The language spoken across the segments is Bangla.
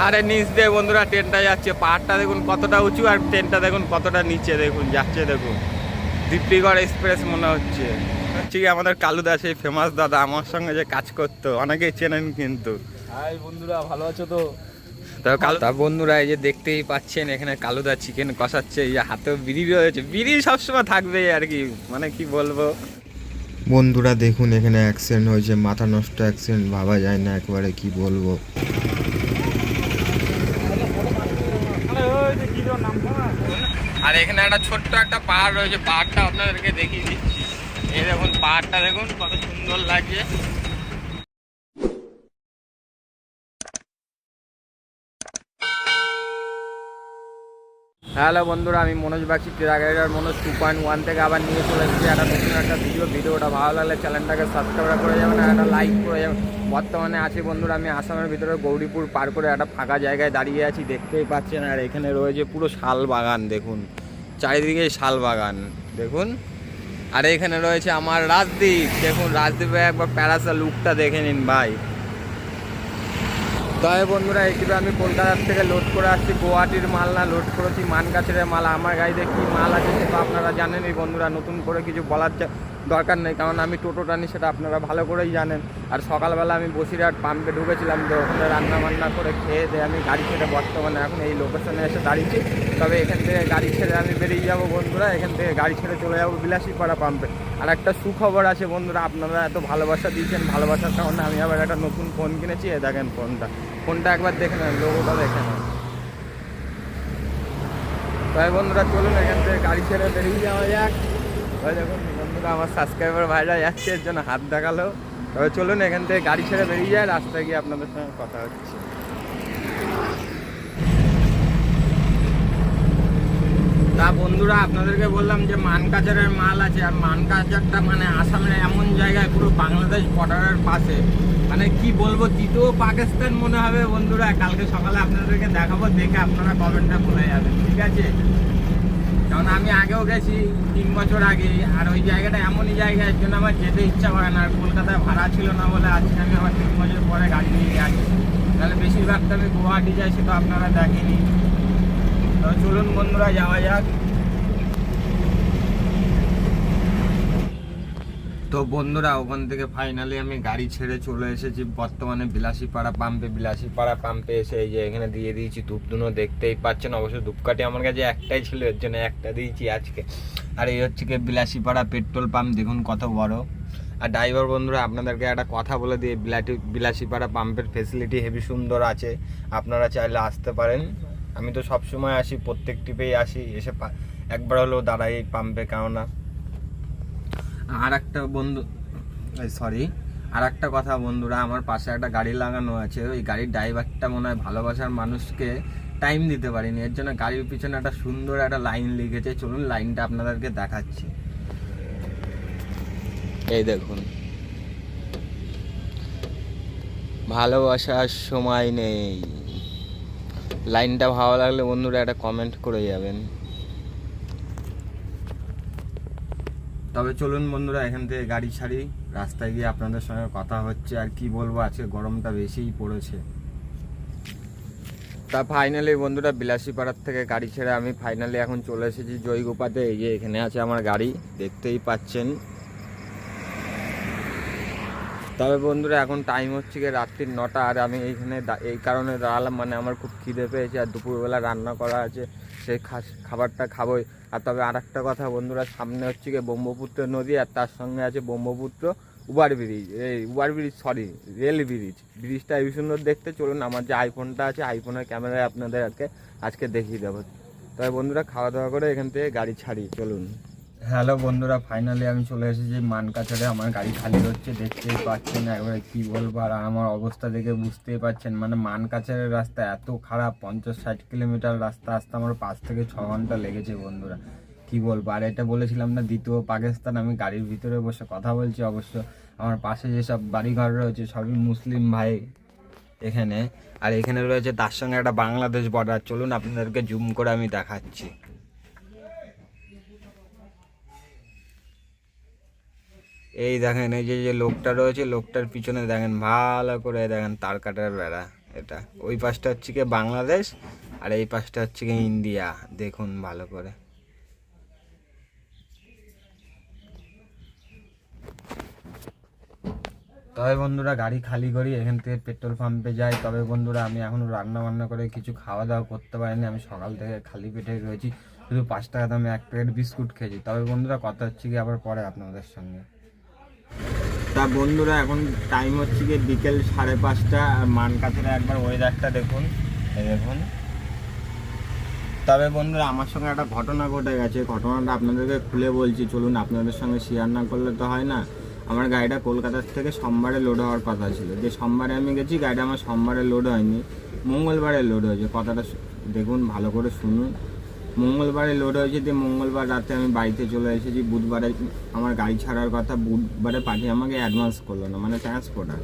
পাহাড়ের নিচ দিয়ে বন্ধুরা ট্রেনটা যাচ্ছে। পাহাড়টা দেখুন কতটা উঁচু আর ট্রেনটা দেখুন কতটা নিচে দেখুন যাচ্ছে। দেখুন দিব্যিগড় এক্সপ্রেস মনে হচ্ছে। হচ্ছে কি আমাদের কালুদা, সেই ফেমাস দাদা আমার সঙ্গে যে কাজ করতো, অনেকেই চেনেন কিন্তু। হাই বন্ধুরা, ভালো আছো তো? তা বন্ধুরা এই যে দেখতেই পাচ্ছেন এখানে কালুদা চিকেন কষাচ্ছে। এই যে হাতেও বিড়ি রয়েছে, বিড়ি সবসময় থাকবে আর কি, মানে কি বলবো। বন্ধুরা দেখুন এখানে অ্যাক্সিডেন্ট হয়েছে, মাথা নষ্ট অ্যাক্সিডেন্ট, ভাবা যায় না একবারে, কি বলবো। আর এখানে একটা ছোট্ট একটা পাহাড় রয়েছে, পাহাড়টা আপনাদেরকে দেখিয়ে দিচ্ছি। এই দেখুন পাহাড়টা দেখুন কত সুন্দর লাগছে। হ্যালো বন্ধুরা, আমি মনোজ বাগচি, টেরাগাইডার মনোজ 2.1 থেকে আবার নিয়ে চলে এসেছি একটা নতুন একটা ভিডিওটা ভালো লাগলে চ্যানেলটাকে সাবস্ক্রাইব করে যাবেন আর একটা লাইক করে যাবেন। বর্তমানে আছি বন্ধুরা আমি আসামের ভিতরে গৌরীপুর পার করে একটা ফাঁকা জায়গায় দাঁড়িয়ে আছি, দেখতেই পাচ্ছেন। আর এখানে রয়েছে পুরো শাল বাগান, দেখুন চারিদিকে শাল বাগান দেখুন। আর এখানে রয়েছে আমার রাজদীপ, দেখুন রাজদীপে একবার প্যারাসা লুকটা দেখে নিন ভাই। তবে বন্ধুরা এইটিতে আমি কলকাতার থেকে লোড করে আসছি, গুয়াহাটির মাল না, লোড করেছি মানকাছড়ের মাল। আমার গাড়িতে কী মাল আছে সেটা আপনারা জানেনই বন্ধুরা, নতুন করে কিছু বলার দরকার নেই, কারণ আমি টোটো টানি সেটা আপনারা ভালো করেই জানেন। আর সকালবেলা আমি বসিরহাট পাম্পে ঢুকেছিলাম, তো ওখানে রান্না বান্না করে খেয়ে দিয়ে আমি গাড়ি ছেড়ে বর্তমানে এখন এই লোকেশনে এসে দাঁড়িয়েছি। তবে এখান থেকে গাড়ি ছেড়ে আমি বেরিয়ে যাব বন্ধুরা, এখান থেকে গাড়ি ছেড়ে চলে যাবো বিলাসীপাড়া পাম্পে। আর একটা সুখবর আছে বন্ধুরা, আপনারা এত ভালোবাসা দিয়েছেন, ভালোবাসার কারণে আমি আবার একটা নতুন ফোন কিনেছি। এ দেখেন ফোনটা একবার দেখে নেন, লোগোটা দেখে নেন। তাই বন্ধুরা চলুন এখান থেকে গাড়ি ছেড়ে বেরিয়ে যাওয়া যাক। ওই দেখুন বন্ধুরা আমার সাবস্ক্রাইবার ভাইরা যাচ্ছে, এর জন্য হাত দেখালো। তবে চলুন এখান থেকে গাড়ি ছেড়ে বেরিয়ে যায়, রাস্তায় গিয়ে আপনাদের সঙ্গে কথা হচ্ছে। তা বন্ধুরা আপনাদেরকে বললাম যে মানকাছড়ের মাল আছে। আর মানকাছড়টা মানে আসামের এমন জায়গায় পুরো বাংলাদেশ বর্ডারের পাশে, মানে কি বলবো, তৃতীয় পাকিস্তান মনে হবে বন্ধুরা। কালকে সকালে আপনাদেরকে দেখাবো, দেখে আপনারা কমেন্টটা বলে যাবেন, ঠিক আছে? কারণ আমি আগেও গেছি 3 বছর আগে, আর ওই জায়গাটা এমনই জায়গা, এর জন্য আমার যেতে ইচ্ছা করে না। আর কলকাতায় ভাড়া ছিল না বলে আজকে আমি আমার 3 বছর পরে গাড়ি নিয়ে গেছি। তাহলে বেশিরভাগটা আমি গুয়াহাটি যাই, সেটা আপনারা দেখেনি। তো চলুন বন্ধুরা যাওয়া যাক। তো বন্ধুরা ওখান থেকে ফাইনালি আমি গাড়ি ছেড়ে চলে এসেছি বর্তমানে বিলাসীপাড়া পাম্পে এসে এই যে এখানে দিয়ে দিয়েছি ধূপধুনো, দেখতেই পাচ্ছেন। অবশ্য ধূপকাঠি আমার কাছে একটাই ছিল, এর জন্য একটা দিয়েছি আজকে। আর এই হচ্ছে কি বিলাসীপাড়া পেট্রোল পাম্প, দেখুন কত বড়। আর ড্রাইভার বন্ধুরা আপনাদেরকে একটা কথা বলে দিয়ে, বিলাসীপাড়া পাম্পের ফেসিলিটি হেভি সুন্দর আছে, আপনারা চাইলে আসতে পারেন। আমি তো সবসময় আসি, প্রত্যেক ট্রিপেই আসি, এসে একবার হলেও দাঁড়াই এই পাম্পে। কেননা আর একটা কথা বন্ধুরা, আমার পাশে একটা গাড়ি লাগানো আছে, ওই গাড়ির ড্রাইভারটা মনে হয় ভালোবাসার মানুষকে টাইম দিতে পারিনি, এর জন্য গাড়ির পিছনে একটা সুন্দর একটা লাইন লিখেছে। চলুন লাইনটা আপনাদেরকে দেখাচ্ছি। এই দেখুন, ভালোবাসার সময় নেই। লাইনটা ভালো লাগলে বন্ধুরা একটা কমেন্ট করে যাবেন। তবে চলুন বন্ধুরা এখান থেকে গাড়ি ছাড়ি, রাস্তায় গিয়ে আপনাদের সঙ্গে কথা হচ্ছে। আর কি বলবো, আজকে গরমটা বেশিই পড়েছে। তা ফাইনালি বন্ধুরা বিলাসীপাড়ার থেকে গাড়ি ছেড়ে আমি ফাইনালি এখন চলে এসেছি জয়গোপাতে। এই যে এখানে আছে আমার গাড়ি, দেখতেই পাচ্ছেন। তবে বন্ধুরা এখন টাইম হচ্ছে গিয়ে রাত্রির 9টা, আর আমি এইখানে এই কারণে দাঁড়ালাম, মানে আমার খুব খিদে পেয়েছে আর দুপুরবেলা রান্না করা আছে, সেই খাবারটা খাবোই। আর তবে আর একটা কথা বন্ধুরা, সামনে হচ্ছে গিয়ে ব্রহ্মপুত্র নদী, আর তার সঙ্গে আছে ব্রহ্মপুত্র রেল ব্রিজটা এই সুন্দর দেখতে। চলুন আমার যে আইফোনটা আছে, আইফোনের ক্যামেরায় আপনাদেরকে আজকে দেখিয়ে দেবো। তবে বন্ধুরা খাওয়া দাওয়া করে এখান থেকে গাড়ি ছাড়ি, চলুন। হ্যালো বন্ধুরা, ফাইনালি আমি চলে এসেছি মানকাছড়ে। আমার গাড়ি খালি হচ্ছে, দেখতেই পাচ্ছেন। একবারে কি বলবো, আর আমার অবস্থা দেখে বুঝতেই পারছেন, মানে মানকাছড়ের রাস্তা এত খারাপ, 50-60 কিলোমিটার রাস্তা আসতে আমার 5 থেকে 6 ঘন্টা লেগেছে বন্ধুরা, কি বলবো। আর এটা বলেছিলাম না দ্বিতীয় পাকিস্তান, আমি গাড়ির ভিতরে বসে কথা বলছি। অবশ্য আমার পাশে যেসব বাড়িঘর রয়েছে সবই মুসলিম ভাই এখানে, আর এখানে রয়েছে তার সঙ্গে একটা বাংলাদেশ বর্ডার। চলুন আপনাদেরকে জুম করে আমি দেখাচ্ছি। এই দেখেন, এই যে লোকটা রয়েছে, লোকটার পিছনে দেখেন ভালো করে, দেখেন তার কাটার বেড়া, এটা ওই পাশটা হচ্ছে কি বাংলাদেশ আর এই পাশটা হচ্ছে কি ইন্ডিয়া, দেখুন ভালো করে। তবে বন্ধুরা গাড়ি খালি করি, এখান থেকে পেট্রোল পাম্পে যাই। তবে বন্ধুরা আমি এখনও রান্না বান্না করে কিছু খাওয়া দাওয়া করতে পারিনি, আমি সকাল থেকে খালি পেটে রয়েছি, শুধু 5 টাকা দামে 1 প্লেট বিস্কুট খেয়েছি। তবে বন্ধুরা কথা হচ্ছে কি আবার পরে আপনাদের সঙ্গে। তা বন্ধুরা এখন টাইম হচ্ছে কি বিকেল 5:30, আর মানকাছাড়ে একবার ওয়েদারটা দেখুন, এই দেখুন। তবে বন্ধুরা আমার সঙ্গে একটা ঘটনা ঘটে গেছে, ঘটনাটা আপনাদেরকে খুলে বলছি, চলুন আপনাদের সঙ্গে শেয়ার না করলে তো হয় না। আমার গাড়িটা কলকাতার থেকে সোমবারে লোড হওয়ার কথা ছিল, যে সোমবারে আমি গেছি, গাড়িটা আমার সোমবারে লোড হয়নি, মঙ্গলবারে লোড হয়েছে। কথাটা দেখুন ভালো করে শুনুন। মঙ্গলবারে লোড হয়েছে, দিয়ে মঙ্গলবার রাতে আমি বাড়িতে চলে এসেছি। বুধবারে আমার গাড়ি ছাড়ার কথা, বুধবারে পাঠিয়ে আমাকে অ্যাডভান্স করলো না, মানে ট্রান্সপোর্টার,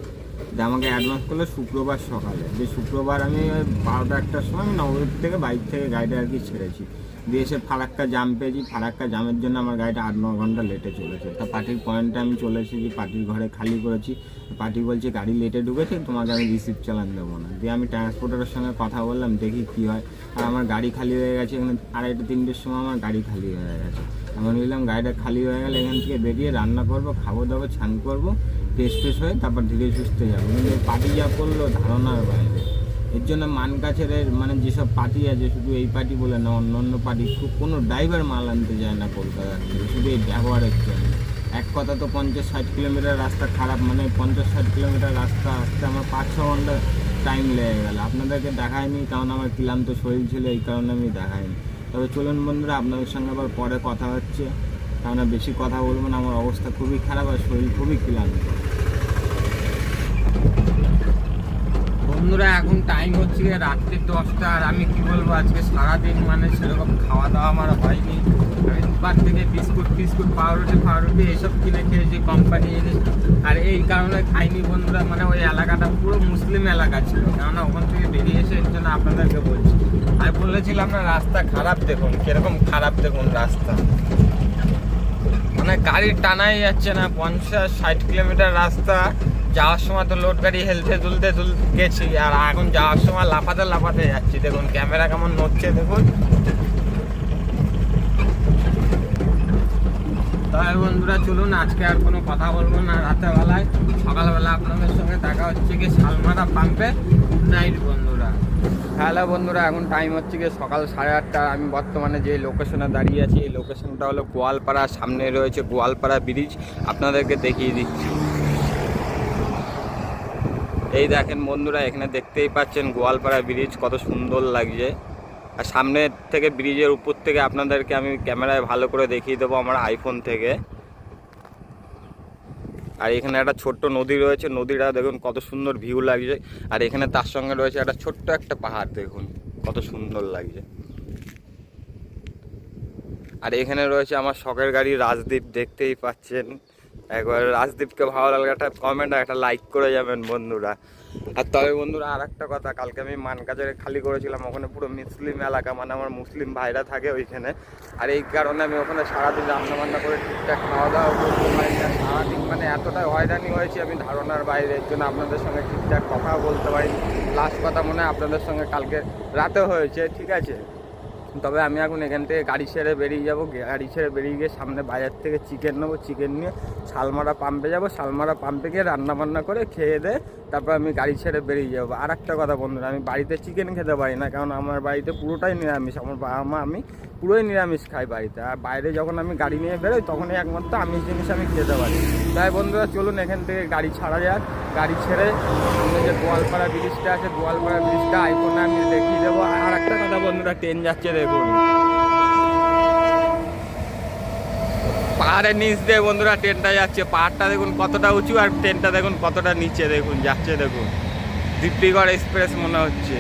যে আমাকে অ্যাডভান্স করলো শুক্রবার সকালে। যে শুক্রবার আমি 12টা-1টার সময় আমি নবদ্বীপ থেকে বাইক থেকে গাড়িটা আর কি ছেড়েছি, দিয়ে এসে ফারাক্কা জাম পেয়েছি। ফারাক্কা জামের জন্য আমার গাড়িটা 8-9 ঘন্টা লেটে চলেছে। তা পার্টির পয়েন্টে আমি চলে এসেছি, পার্টির ঘরে খালি করেছি। পার্টি বলছে গাড়ি লেটে ঢুকেছে, তোমাকে আমি রিসিভ চালান দেবো না। দিয়ে আমি ট্রান্সপোর্টারের সঙ্গে কথা বললাম, দেখি কী হয়। আর আমার গাড়ি খালি হয়ে গেছে, এখানে 2:30-3টের সময় আমার গাড়ি খালি হয়ে গেছে। আমি বললাম গাড়িটা খালি হয়ে গেলে এখান থেকে বেরিয়ে রান্না করবো, খাবো দাবো, স্নান করবো, ফ্রেশ হয়ে তারপর ধীরে সুস্থে যাবো। কিন্তু পার্টি যা করলো ধারণার বাইরে। এর জন্য মানকাছাড়ের মানে যেসব পার্টি আছে, শুধু এই পার্টি বলে না, অন্য অন্য পার্টি কোনো ড্রাইভার মাল আনতে যায় না কলকাতা থেকে, শুধু এই ব্যবহারের জন্য। এক কথা তো 50-60 কিলোমিটার রাস্তা খারাপ, মানে 50-60 কিলোমিটার রাস্তা আসতে আমার 5-6 ঘন্টা টাইম লেগে গেল। আপনাদেরকে দেখায়নি কারণ আমার ক্লান্ত শরীর ছিল, এই কারণে আমি দেখাইনি। তবে চলুন বন্ধুরা আপনাদের সঙ্গে আবার পরে কথা হচ্ছে, কারণ বেশি কথা বলবো না, আমার অবস্থা খুবই খারাপ আর শরীর খুবই ক্লান্ত। বন্ধুরা এখন টাইম হচ্ছে রাত্রি 10টা, আর আমি কি বলবো, আজকে সারাদিন মানে সেরকম খাওয়া দাওয়া আমার হয়নি। আমি দুপার থেকে বিস্কুট পাউরুটি এইসব কিনে খেয়েছি কোম্পানি জিনিস, আর এই কারণে খাইনি বন্ধুরা। মানে ওই এলাকাটা পুরো মুসলিম এলাকা ছিল, কেননা ওখান থেকে বেরিয়ে এসে এর জন্য আপনাদেরকে বলছি। আমি বলেছিলাম না রাস্তা খারাপ, দেখুন কিরকম খারাপ, দেখুন রাস্তা, মানে গাড়ি টানাই যাচ্ছে না। 50-60 কিলোমিটার রাস্তা, যাওয়ার সময় তো লোড গাড়ি হেলতে দুলতে গেছি, আর এখন যাওয়ার সময় লাফাতে যাচ্ছি। দেখুন ক্যামেরা কেমন নড়ছে দেখুন। তাই বন্ধুরা চলুন আজকে আর কোনো কথা বলবো না রাতেরবেলায়, সকালবেলা আপনাদের সঙ্গে দেখা হচ্ছে কি শালমারা পাম্পে। গুড নাইট বন্ধুরা। হ্যালো বন্ধুরা, এখন টাইম হচ্ছে কি সকাল 8:30। আমি বর্তমানে যে লোকেশনে দাঁড়িয়ে আছি, এই লোকেশনটা হলো গোয়ালপাড়া, সামনে রয়েছে গোয়ালপাড়া ব্রিজ, আপনাদেরকে দেখিয়ে দিচ্ছি। এই দেখেন বন্ধুরা, এখানে দেখতেই পাচ্ছেন গোয়ালপাড়া ব্রিজ কত সুন্দর লাগছে। আর সামনে থেকে ব্রিজের উপর থেকে আপনাদেরকে আমি ক্যামেরায় ভালো করে দেখিয়ে দেবো আমার আইফোন থেকে। আর এখানে একটা ছোট্ট নদী রয়েছে, নদীটা দেখুন কত সুন্দর ভিউ লাগছে। আর এখানে তার সঙ্গে রয়েছে একটা ছোট্ট একটা পাহাড়, দেখুন কত সুন্দর লাগছে। আর এখানে রয়েছে আমার শখের গাড়ি রাজদীপ, দেখতেই পাচ্ছেন। একবার রাজদীপকে ভালো লাগলে একটা কমেন্ট আর একটা লাইক করে যাবেন বন্ধুরা। আর তবে বন্ধুরা আর একটা কথা, কালকে আমি মানকাছাড়ে খালি করেছিলাম, ওখানে পুরো মুসলিম এলাকা, মানে আমার মুসলিম ভাইরা থাকে ওইখানে। আর এই কারণে আমি ওখানে সারাদিন রান্নাবান্না করে ঠিকঠাক খাওয়া দাওয়া করতে পারি না। সারাদিন মানে এতটা হয়রানি হয়েছি আমি ধারণার বাইরে, এর জন্য আপনাদের সঙ্গে ঠিকঠাক কথাও বলতে পারি। লাস্ট কথা মনে হয় আপনাদের সঙ্গে কালকে রাতে হয়েছে, ঠিক আছে। তবে আমি এখন এখান থেকে গাড়ি ছেড়ে বেরিয়ে যাব, গাড়ি ছেড়ে বেরিয়ে গিয়ে সামনে বাজার থেকে চিকেন নেবো, চিকেন নিয়ে শালমারা পাম্পে যাব, শালমারা পাম্পে গিয়ে রান্নাবান্না করে খেয়ে দিয়ে তারপর আমি গাড়ি ছেড়ে বেরিয়ে যাবো। আর একটা কথা বন্ধুরা, আমি বাড়িতে চিকেন খেতে পারি না, কারণ আমার বাড়িতে পুরোটাই নিরামিষ, আমার বাবা মা আমি পুরোই নিরামিষ খাই বাড়িতে। আর বাইরে যখন আমি গাড়ি নিয়ে বেরোই তখনই একমাত্র আমিষ জিনিস আমি খেতে পারি। তাই বন্ধুরা চলুন এখান থেকে গাড়ি ছাড়া যাক, গাড়ি ছেড়ে যে গোয়ালপাড়া ব্রিজটা আছে, গোয়ালপাড়া ব্রিজটা আইফোনে আমি দেখিয়ে দেবো। আর একটা কথা বন্ধুরা, ট্রেন যাচ্ছে দেখুন পাহাড়ের নিচ দিয়ে বন্ধুরা ট্রেনটা যাচ্ছে। পাহাড়টা দেখুন কতটা উঁচু, আর ট্রেনটা দেখুন কতটা নিচে, দেখুন যাচ্ছে, দেখুন দিব্যিগড় এক্সপ্রেস মনে হচ্ছে।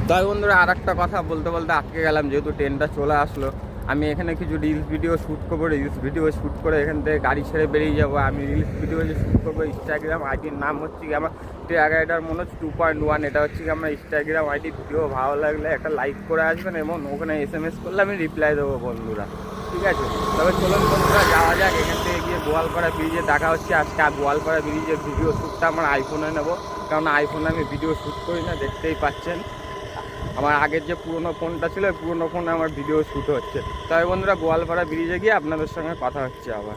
তাই বন্ধুরা আর একটা কথা বলতে আটকে গেলাম, যেহেতু ট্রেনটা চলে আসলো, আমি এখানে কিছু রিলস ভিডিও শ্যুট করবো, রিলস ভিডিও শ্যুট করে এখান থেকে গাড়ি ছেড়ে বেরিয়ে যাবো। আমি রিলস ভিডিও যে শ্যুট করবো, ইনস্টাগ্রাম আইডির নাম হচ্ছে কি আমার টিয়া গাড়িটার মনে হচ্ছে 2.1। এটা হচ্ছে কি আমার ইনস্টাগ্রাম আইডি। ভিডিও ভালো লাগলে একটা লাইক করে আসবেন এবং ওখানে SMS করলে আমি রিপ্লাই দেবো বন্ধুরা, ঠিক আছে? তবে চলুন বন্ধুরা যাওয়া যাক। এখান থেকে গিয়ে গোয়ালপাড়া ব্রিজে দেখা হচ্ছে। আজকে গোয়ালপাড়া ব্রিজের ভিডিও শ্যুটটা আমার আইফোনে নেবো, কারণ আইফোনে আমি ভিডিও শ্যুট করি না, দেখতেই পাচ্ছেন। আমার আগের যে পুরোনো ফোনটা ছিল ওই পুরোনো ফোনে আমার ভিডিও শ্যুট হচ্ছে। তবে বন্ধুরা গোয়ালপাড়া ব্রিজে গিয়ে আপনাদের সঙ্গে কথা হচ্ছে আবার।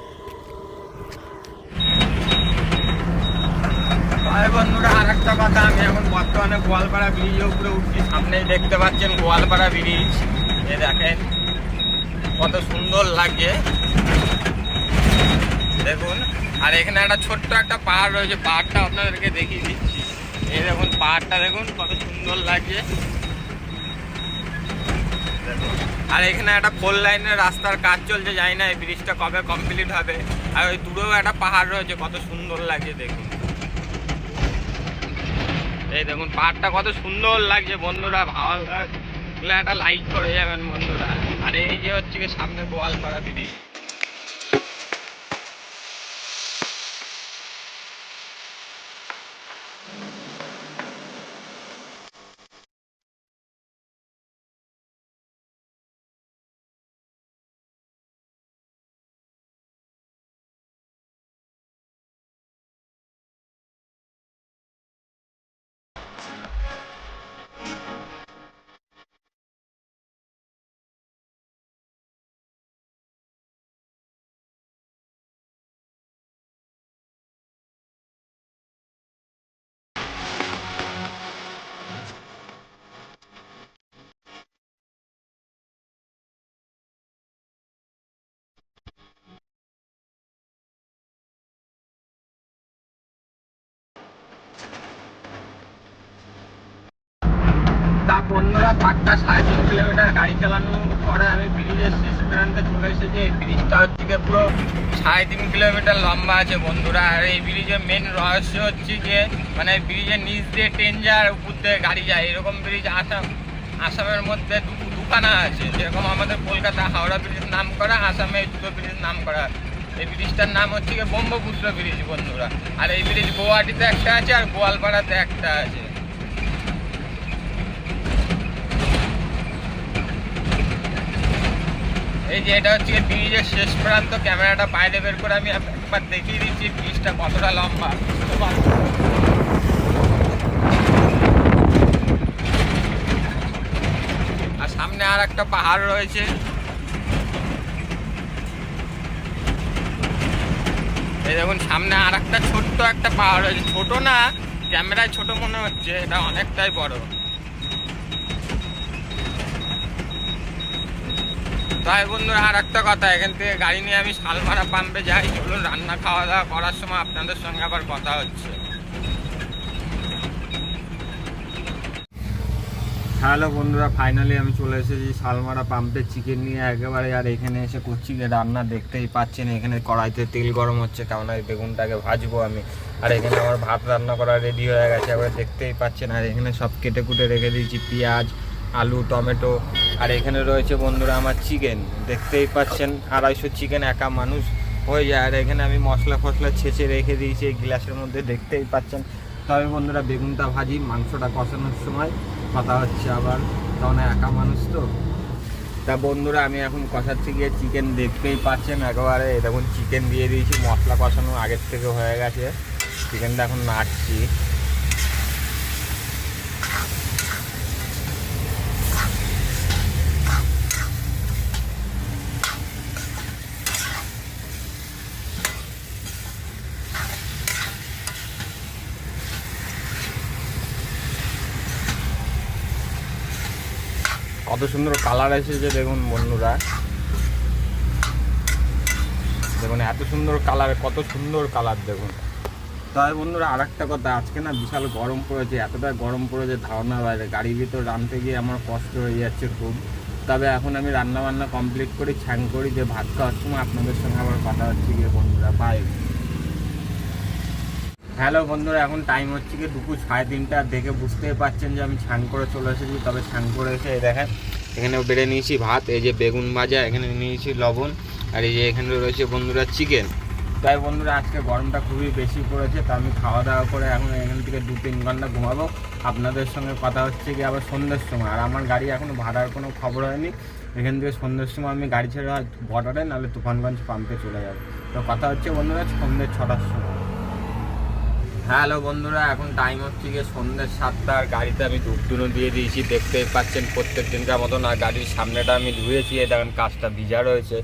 তবে বন্ধুরা আর একটা কথা, আমি এখন বর্তমানে গোয়ালপাড়া ব্রিজের উপরে উঠছি। সামনেই দেখতে পাচ্ছেন গোয়ালপাড়া ব্রিজ, এ দেখেন কত সুন্দর লাগছে দেখুন। আর এখানে একটা ছোট্ট একটা পাহাড় রয়েছে, পাহাড়টা আপনাদেরকে দেখিয়ে দিচ্ছি। এই দেখুন পাহাড়টা দেখুন কত সুন্দর লাগছে দেখুন। আর এখানে একটা 4 লাইনের রাস্তার কাজ চলছে, জানি না এই ব্রিজটা কবে কমপ্লিট হবে। আর ওই দূরেও একটা পাহাড় রয়েছে, কত সুন্দর লাগছে দেখুন। এই দেখুন পাহাড়টা কত সুন্দর লাগছে বন্ধুরা, ভালো লাগলে একটা লাইক করে যাবেন বন্ধুরা। আর এই যে হচ্ছে কি সামনে গোয়ালপাড়া ব্রিজ। তা বন্ধুরা 5.5 কিলোমিটার গাড়ি চালানোর পরে আমি ব্রিজের শেষ প্রান্তে চলে এসেছি। এই ব্রিজটা হচ্ছে গিয়ে পুরো 3.5 কিলোমিটার লম্বা আছে বন্ধুরা। আর এই ব্রিজের মেন রহস্য হচ্ছে যে মানে ব্রিজের নিচ দিয়ে ট্রেন যায়, উপর দিয়ে গাড়ি যায়। এরকম ব্রিজ আসামের মধ্যে দুখানা আছে, যেরকম আমাদের কলকাতা হাওড়া ব্রিজ নাম করা, আসামে এই দুটো ব্রিজ নাম করা। এই ব্রিজটার নাম হচ্ছে গিয়ে ব্রহ্মপুত্র ব্রিজ বন্ধুরা। আর এই ব্রিজ গুয়াহাটিতে একটা আছে আর গোয়ালপাড়াতে একটা আছে। এই যে এটা হচ্ছে ব্রিজের শেষ প্রান্ত। ক্যামেরাটা বাইরে বের করে আমি একবার দেখিয়ে দিচ্ছি ব্রিজটা কতটা লম্বা। আর সামনে আর একটা পাহাড় রয়েছে। এই দেখুন সামনে আর একটা ছোট্ট একটা পাহাড় রয়েছে, ছোট না, ক্যামেরায় ছোট মনে হচ্ছে, এটা অনেকটাই বড়। তাই বন্ধুরা আর একটা কথা, এখান থেকে গাড়ি নিয়ে আমি শালমারা পাম্পে যাই। চলুন রান্না খাওয়া দাওয়া করার সময় আপনাদের সঙ্গে আবার কথা হচ্ছে। হ্যালো বন্ধুরা, ফাইনালি আমি চলে এসেছি শালমারা পাম্পে চিকেন নিয়ে একেবারে। আর এখানে এসে করছি রান্না, দেখতেই পাচ্ছেন এখানে কড়াইতে তেল গরম হচ্ছে, কেমন এই বেগুনটাকে ভাজবো আমি। আর এখানে আমার ভাত রান্না করা রেডি হয়ে গেছে, এবার দেখতেই পাচ্ছেন। আর এখানে সব কেটে কুটে রেখে দিয়েছি, পেঁয়াজ, আলু, টমেটো। আর এখানে রয়েছে বন্ধুরা আমার চিকেন, দেখতেই পাচ্ছেন 250 চিকেন একা মানুষ হয়ে যায়। আর এখানে আমি মশলা ফসলা ছেঁচে রেখে দিয়েছি এই গ্লাসের মধ্যে, দেখতেই পাচ্ছেন। তবে বন্ধুরা বেগুনটা ভাজি, মাংসটা কষানোর সময় কথা হচ্ছে আবার, কারণ একা মানুষ তো। তা বন্ধুরা আমি এখন কষাচ্ছি গিয়ে চিকেন, দেখতেই পাচ্ছেন একেবারে। দেখুন চিকেন দিয়ে দিয়েছি, মশলা কষানো আগের থেকে হয়ে গেছে, চিকেনটা এখন নাড়ছি। কত সুন্দর কালার এসেছে দেখুন বন্ধুরা, দেখুন এত সুন্দর কালার, কত সুন্দর কালার দেখুন। তবে বন্ধুরা আর একটা কথা, আজকে না বিশাল গরম পড়েছে, এতটা গরম পড়েছে ধারণা বাইরে। গাড়ির ভিতর রাঁধতে গিয়ে আমার কষ্ট হয়ে যাচ্ছে খুব। তবে এখন আমি রান্না বান্না কমপ্লিট করি, ছ্যাং করি, যে ভাত খাওয়ার সময় আপনাদের সঙ্গে আবার কথা হচ্ছে গিয়ে বন্ধুরা। বাই। হ্যালো বন্ধুরা, এখন টাইম হচ্ছে কি দুপুর 3:30। দেখে বুঝতেই পারছেন যে আমি ছান করে চলে এসেছি। তবে ছান করে এসে এই দেখেন এখানেও বেড়ে নিয়েছি ভাত, এই যে বেগুন ভাজা, এখানে নিয়েছি লবণ, আর এই যে এখানে রয়েছে বন্ধুরা চিকেন। তাই বন্ধুরা আজকে গরমটা খুবই বেশি পড়েছে, তো আমি খাওয়া দাওয়া করে এখন এখান থেকে 2-3 ঘন্টা ঘুমাবো। আপনাদের সঙ্গে কথা হচ্ছে কি আবার সন্ধ্যের সময়, আর আমার গাড়ি এখনও ভাড়ার কোনো খবর হয়নি। এখান থেকে সন্ধ্যের সময় আমি গাড়ি ছেড়ে বর্ডারে নাহলে তুফানগঞ্জ পাম্পে চলে যাবো। তো কথা হচ্ছে বন্ধুরা সন্ধ্যে 6টার সময়। হ্যালো বন্ধুরা, এখন টাইম হচ্ছে গিয়ে সন্ধ্যে 7টা, আর গাড়িতে আমি ধূপধুনো দিয়ে দিয়েছি, দেখতেই পাচ্ছেন প্রত্যেক দিনকার মতন। আর গাড়ির সামনেটা আমি ধুয়েছি, দেখেন কাজটা ভিজা রয়েছে।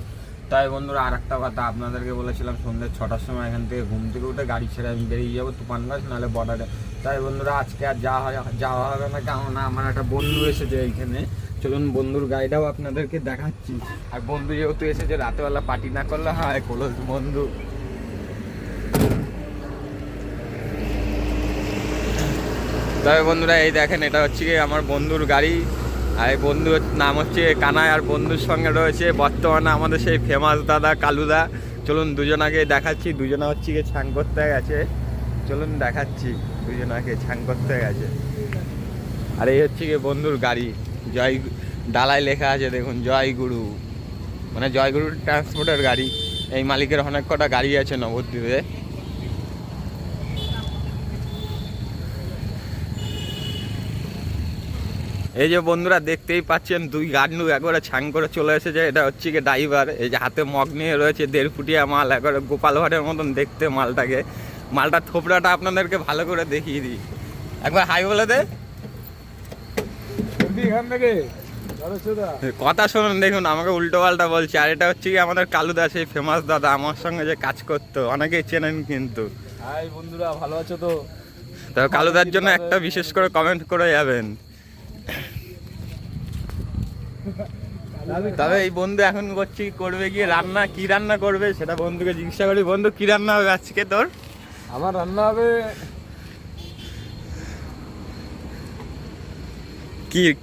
তাই বন্ধুরা আর একটা কথা আপনাদেরকে বলেছিলাম, সন্ধ্যে 6টার সময় এখান থেকে ঘুম থেকে উঠে গাড়ি ছেড়ে আমি বেরিয়ে যাবো তুফানগঞ্জ নাহলে বর্ডারে। তাই বন্ধুরা আজকে আর যাওয়া হবে না, কেননা আমার একটা বন্ধু এসেছে এইখানে। চলুন বন্ধুর গাড়িটাও আপনাদেরকে দেখাচ্ছি। আর বন্ধু যেহেতু এসেছে, রাতেবেলা পার্টি না করলে হয়, ক্লোজ বন্ধু। তবে বন্ধুরা এই দেখেন, এটা হচ্ছে কি আমার বন্ধুর গাড়ি, আর এই বন্ধুর নাম হচ্ছে কানাই, আর বন্ধুর সঙ্গে রয়েছে বর্তমানে আমাদের সেই ফেমাস দাদা কালুদা। চলুন দুজনাকে দেখাচ্ছি, দুজনা হচ্ছে গিয়ে ছাং করতে গেছে। চলুন দেখাচ্ছি, দুজনাকে ছাং করতে গেছে। আর এই হচ্ছে গিয়ে বন্ধুর গাড়ি, জয় ডালায় লেখা আছে দেখুন জয়গুরু, মানে জয়গুরু ট্রান্সপোর্টের গাড়ি। এই মালিকের অনেক কটা গাড়ি আছে নবদ্বীপে। এই যে বন্ধুরা দেখতেই পাচ্ছেন, দুই গাড়ু একবারে ছাং করে চলে এসেছে। এটা হচ্ছে কি ড্রাইভার, এই যে হাতে মগ নিয়ে রয়েছে 1.5 ফুটিয়া মাল, একবারে গোপাল ভাটের মতন দেখতে মালটাকে। মালটার থোপড়াটা আপনাদেরকে ভালো করে দেখিয়ে দিই, একবার হাই বলে দে। কথা শুনুন, দেখুন আমাকে উল্টো পাল্টা বলছে। আর এটা হচ্ছে কি আমাদের কালুদা, সেই ফেমাস দাদা, আমার সঙ্গে যে কাজ করতো, অনেকেই চেনেন কিন্তু। হাই বন্ধুরা, ভালো আছো তো? তবে কালুদার জন্য একটা বিশেষ করে কমেন্ট করে যাবেন। তবে এই বন্ধু এখন করবে গিয়ে রান্না, কি রান্না করবে সেটা বন্ধুকে জিজ্ঞাসা করি। বন্ধু কি রান্না হবে আজকে তোর? আমার রান্না হবে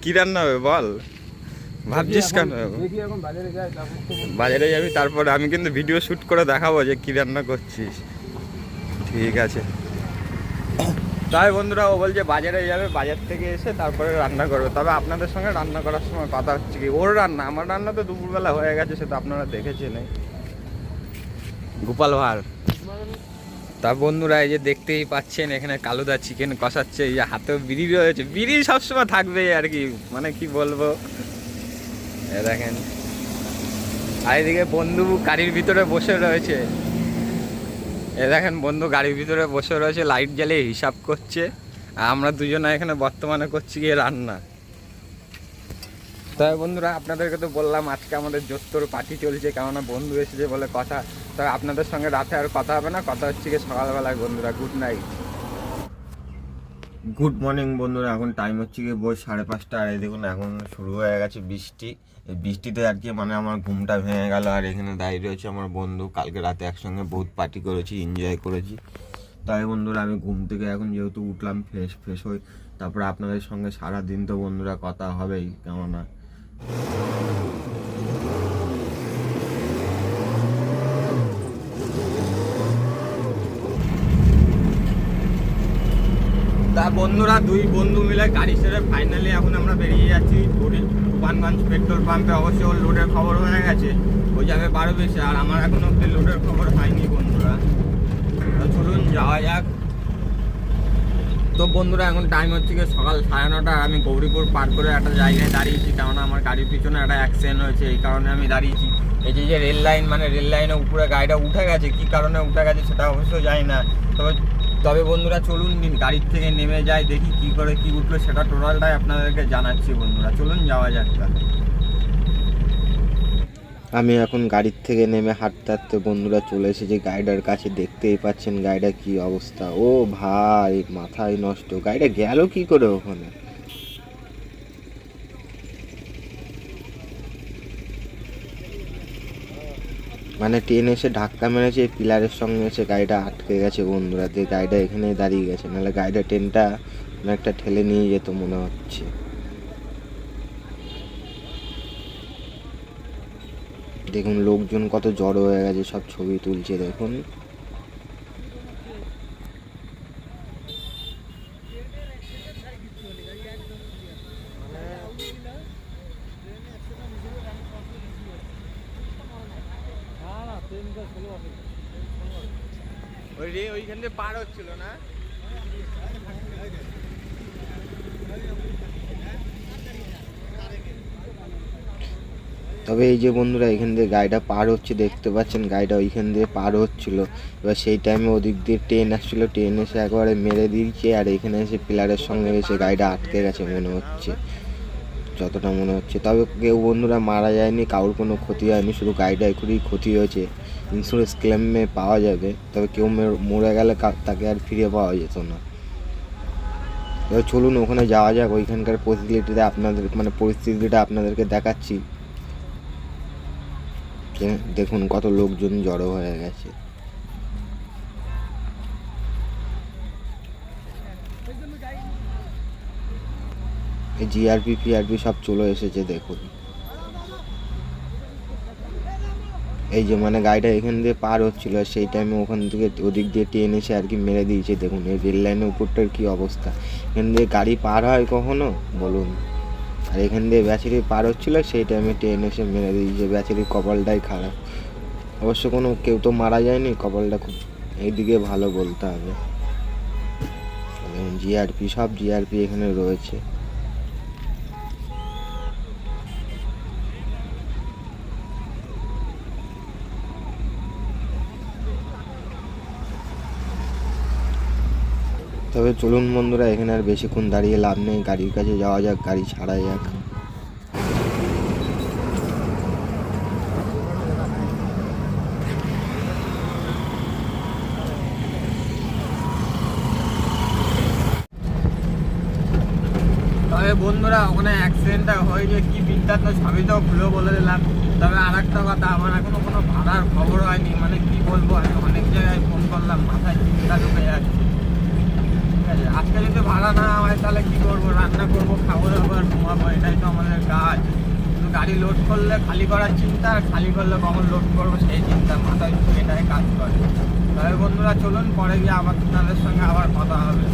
কি রান্না হবে বল, ভাবছিস কেন? দেখি এখন বাজারে যাই, তারপর বাজারে যাবি, তারপরে আমি কিন্তু ভিডিও শুট করে দেখাবো যে কি রান্না করছিস। ঠিক আছে। তাই বন্ধুরা ও বলছে বাজারে যাবে, বাজার থেকে এসে তারপরে রান্না করবে। তবে আপনাদের সঙ্গে রান্না করার সময় কথা হচ্ছে কি, ওর রান্না, আমার রান্না তো দুপুরবেলা হয়ে গেছে, সেটা আপনারা দেখেছেন গোপাল ভাড়। তা বন্ধুরা এই যে দেখতেই পাচ্ছেন, এখানে কালুদা চিকেন কষাচ্ছে, এই যে হাতেও বিড়ি রয়েছে। বিড়ি সবসময় থাকবে আর কি, মানে কি বলবো। দেখেন, আর এদিকে বন্ধু গাড়ির ভিতরে বসে রয়েছে। দেখেন বন্ধু গাড়ির ভিতরে বসে রয়েছে, লাইট জ্বালিয়ে হিসাব করছে। আর আমরা দুজনে এখানে বর্তমানে করছি গিয়ে রান্না। তবে বন্ধুরা আপনাদেরকে তো বললাম আজকে আমাদের জোস্তর পার্টি চলছে, কেননা বন্ধু এসেছে বলে কথা। তবে আপনাদের সঙ্গে রাতে আর কথা হবে না, কথা হচ্ছে গিয়ে সকালবেলায়। বন্ধুরা গুড নাইট, গুড মর্নিং বন্ধুরা। এখন টাইম হচ্ছে গিয়ে 5:30, আর এই দেখুন এখন শুরু হয়ে গেছে বৃষ্টি। এই বৃষ্টিতে আর কি মানে আমার ঘুমটা ভেঙে গেল। আর এখানে দাঁড়িয়ে রয়েছে আমার বন্ধু, কালকে রাতে একসঙ্গে বহুত পার্টি করেছি, এনজয় করেছি। তাই বন্ধুরা আমি ঘুম থেকে এখন যেহেতু উঠলাম, ফ্রেশ হই, তারপরে আপনাদের সঙ্গে সারাদিন তো বন্ধুরা কথা হবেই, কেননা তা বন্ধুরা দুই বন্ধু মিলে গাড়ি ছেড়ে ফাইনালি এখন আমরা বেরিয়ে যাচ্ছি তুফানগঞ্জ পেট্রোল পাম্পে। অবশ্যই ওর লোডের খবর হয়ে গেছে, ওই জায়গায় 12 বেশি, আর আমার এখন অব্দি লোডের খবর হয়নি বন্ধুরা। তো চলুন যাওয়া যাক। তো বন্ধুরা এখন টাইম হচ্ছে গিয়ে সকাল 9:30, আমি গৌরীপুর পার করে একটা জায়গায় দাঁড়িয়েছি, কেননা আমার গাড়ির পিছনে একটা অ্যাক্সিডেন্ট হয়েছে, এই কারণে আমি দাঁড়িয়েছি। এই যে রেল লাইন, মানে রেল লাইনের উপরে গাড়িটা উঠে গেছে, কি কারণে উঠে গেছে সেটা অবশ্য জানি না। তবে বন্ধুরা চলুন গাড়ির থেকে নেমে যাই, দেখি কি করে কি উঠলো সেটা টোটালটাই আপনাদেরকে জানাচ্ছি বন্ধুরা। চলুন যাওয়া যাক তাহলে। আমি এখন গাড়ির থেকে নেমে হাঁটতে হাঁটতে বন্ধুরা চলে এসেছি গাড়িটার কাছে। দেখতেই পাচ্ছেন গাড়িটা কি অবস্থা। ও ভাই মাথায় নষ্ট, গাড়িটা গেল কি করে ওখানে? মানে ট্রেন এসে ধাক্কা মেরেছে, এই পিলারের সঙ্গে এসে গাড়িটা আটকে গেছে বন্ধুরা। দিয়ে গাড়িটা এখানে দাঁড়িয়ে গেছে, নাহলে গাড়িটা ট্রেনটা অনেকটা ঠেলে নিয়ে যেত মনে হচ্ছে। দেখুন লোকজন কত জড়ো হয়ে গেছে, সব ছবি তুলছে দেখুন। ওইখান দিয়ে পার হচ্ছিল না? তবে এই যে বন্ধুরা এখান দিয়ে গাড়িটা পার হচ্ছে, দেখতে পাচ্ছেন গাড়িটা ওইখান দিয়ে পার হচ্ছিল। এবার সেই টাইমে ওদিক দিয়ে ট্রেন আসছিল, ট্রেন এসে একবারে মেরে দিয়েছে, আর এখানে এসে পিলারের সঙ্গে এসে গাড়িটা আটকে গেছে মনে হচ্ছে, যতটা মনে হচ্ছে। তবে কেউ বন্ধুরা মারা যায়নি, কারোর কোনো ক্ষতি হয়নি, শুধু গাড়িটা এখনই ক্ষতি হয়েছে। ইন্স্যুরেন্স ক্লেমে পাওয়া যাবে, তবে কেউ মরে গেলে তাকে আর ফিরে পাওয়া যেত না। এবার চলুন ওখানে যাওয়া যাক, ওইখানকার পরিস্থিতিটা আপনাদেরকে দেখাচ্ছি। দেখুন কত লোকজন জড়ো হয়ে গেছে। জিআরপি ফিআরপি সব চলে এসেছে দেখুন। এই যে মানে গাড়িটা এখান দিয়ে পার হচ্ছিল, সেই টাইমে ওখান থেকে ওদিক দিয়ে ট্রেন এসে আর কি মেরে দিয়েছে। দেখুন এই রেল লাইনের উপরটার কি অবস্থা, এখান দিয়ে গাড়ি পার হয় কখনো বলুন? আর এখান দিয়ে ব্যাচারি পার হচ্ছিল, সেই টাইমে ট্রেন এসে মেরে দিয়েছে। ব্যাচারির কপালটাই খারাপ, অবশ্য কেউ তো মারা যায়নি, কপালটা খুব এইদিকে ভালো বলতে হবে। জিআরপি সব জিআরপি এখানে রয়েছে। তবে চলুন বন্ধুরা, এখানে আর বেশিক্ষণ দাঁড়িয়ে লাভ নেই, গাড়ির কাছে যাওয়া যাক, গাড়ি ছাড়া যাক। তবে বন্ধুরা ওখানে অ্যাক্সিডেন্টটা হয়েছে কি বৃত্তান্ত সবই তো খুলে বলে দিলাম। তবে আর একটা কথা, আমার এখনো কোনো ভাড়ার খবর হয়নি, মানে কি বলবো, আমি অনেক জায়গায় ফোন করলাম, মাথায় চিন্তা ঢুকে যাচ্ছে। ঠিক আছে, আজকে যদি ভাড়া না হয় তাহলে কি করবো, রান্না করবো, খাবো দাবো আর ঘুমাবো, এটাই তো আমাদের কাজ। কিন্তু গাড়ি লোড করলে খালি করার চিন্তা, আর খালি করলে কখন লোড করবো সেই চিন্তা, মাথায় এটাই কাজ করে। তবে বন্ধুরা চলুন, পরে গিয়ে আবার আপনাদের সঙ্গে আবার কথা হবে।